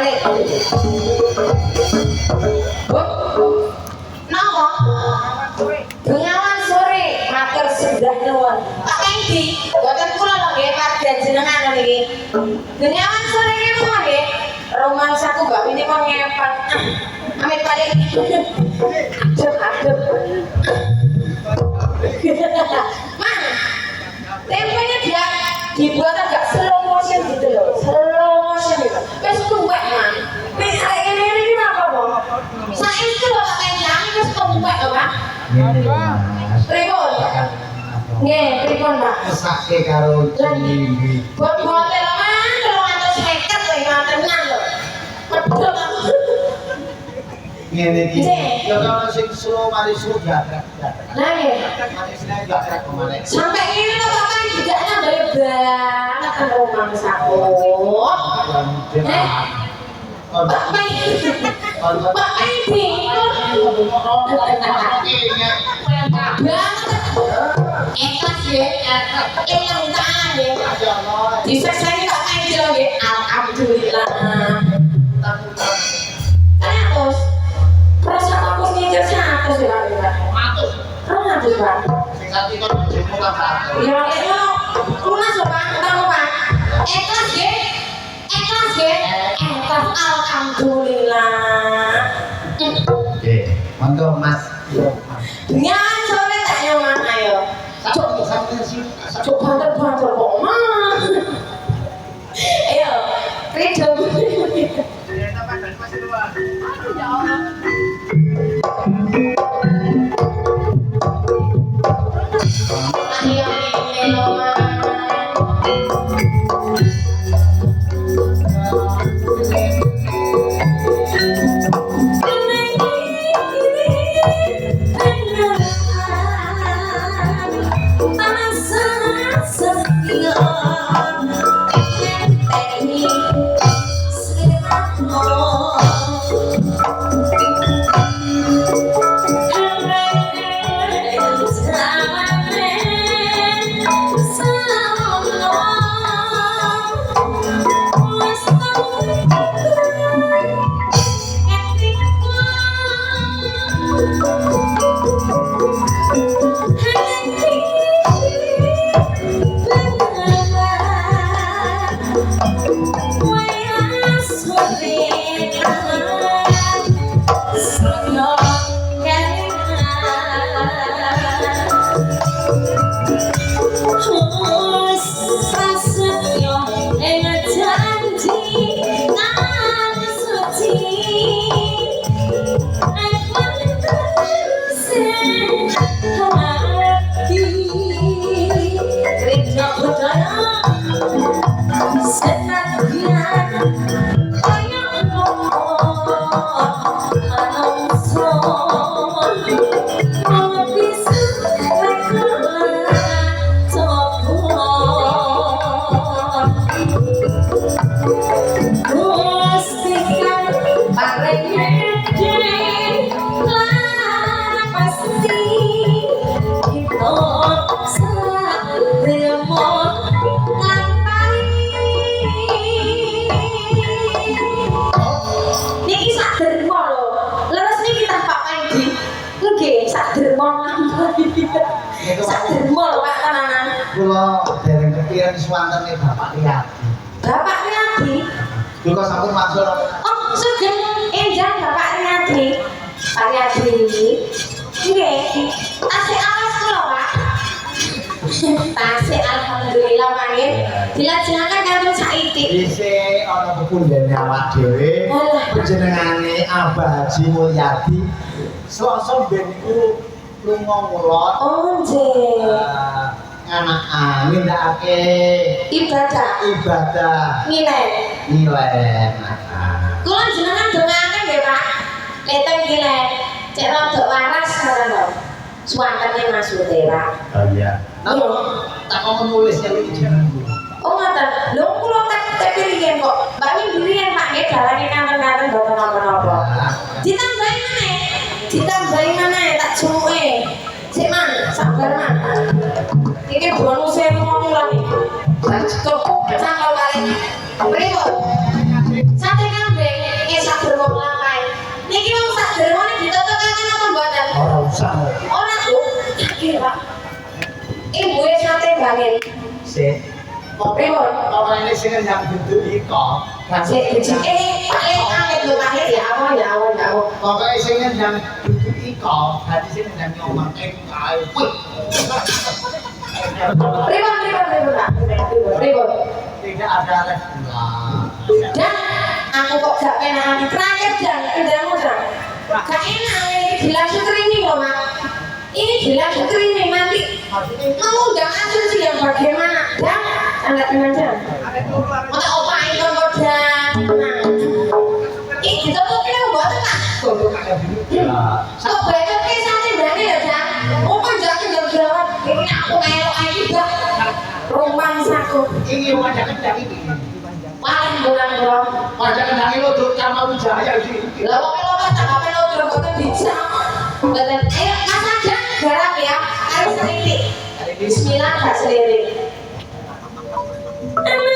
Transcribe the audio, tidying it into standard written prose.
balik. Napa? Bengawan sore matur sedah nuwun. Pak Endi, boten kula lho nggih padha jenengan niki. Bengawan sore iki monggo nggih. Romansaku Mbak Winnie kok ngepet. Amit balik. Adep. Mas, tempenya dia dibuat agak slow motion gitu loh, slow motion gitu. Wes tumpek man. Nek arek ngene iki napa, Bang? Saiki lho tak kandhani wis tumpek lho, Pak. Pripun? Nggih, pripun, Pak? Mesake karo Jimmy. Bot-bote lho, Man, 350 lho ngatenan lho. Medhot aku. Ngene iki. Ya kalau sing slow mari slow gak. Lah nggih. Mari sine gak kemana. Sampai ini lho Bapak tidak nambah banget kan romansaku. Pak ini ikhlas ya, ilang tangan ya. Disesani Pak Endi lho nggih. Alhamdulillah. Terus perasaan aku mikir 100 ya Pak. 100 Pak. Sing ati kok jemu kan satu. Ya itu lunas lho Pak, utang Pak. Ikhlas nggih. Ikhlas nggih. Ikhlas alhamdulillah. Oke, monggo Mas. Dengan sore tak nyaman ayo. Coba banter kok Mas. Ayo, Rido. Ayo ini Mama. Kula dereng kepikiran swanten Bapak Riyadi. Bapak Riyadi? Kula sampun maksud. Oh, sugeng enjang Bapak Riyadi. Pak Riyadi. Nggih. Tasih alas kula, Pak. Tasih alhamdulillah Pak nggih. Dilajengaken kantun saiki. Dhisik ana pepundhene awak dhewe. Panjenengane Abah Haji Mulyadi. Sok-sok ben iku lunga mulot. Oh, nggih. Anak nindakake ibadah nilai kula jenengan dongaken nggih Pak leteng nilai cek rada waras ngoten lho suwantene maksude Pak. Oh iya tak mau nulis ya iki jeneng oh ngoten lho kula tak pirihen kok Mbak Winnie pirihen Pak nggih dalane kanten-kanten boten napa-napa ditambahi maneh tak jumuke sik man sabar man iki bonuse ngomong lagi. Tuh, cangkol balik. Pripun? Sate kambing. iki Pak. Ibu sate bangin. Sik. Pripun? Orang ini sing yang bentuk iko. Sik dijike paling anget lho paling ya awon ya awon ya awon. Pokoknya sing yang bentuk iko, hati sing yang ngomong kae. Pripun Pak? Pripun? Tidak ada regulasi. Dan aku kok gak pengen terakhir dan kendangmu dan gak enak ini gelas streaming loh Mak. Ini gelas streaming nanti mengundang asumsi yang bagaimana dan anda tenang dan maka opa itu dan ini ditutupnya buat apa? Kok belajar ke sate berani ya dan opa jangan jauh-jauh ini aku ngelok aja juga rumah saku Ini wajah kendang ini. paling bulan-bulan Wajah kendang ini untuk Tama Wijaya ini. lah kok lo kata apa lo terus bisa badan ayo mas aja garam ya harus selidik bismillah gak selidik Lalu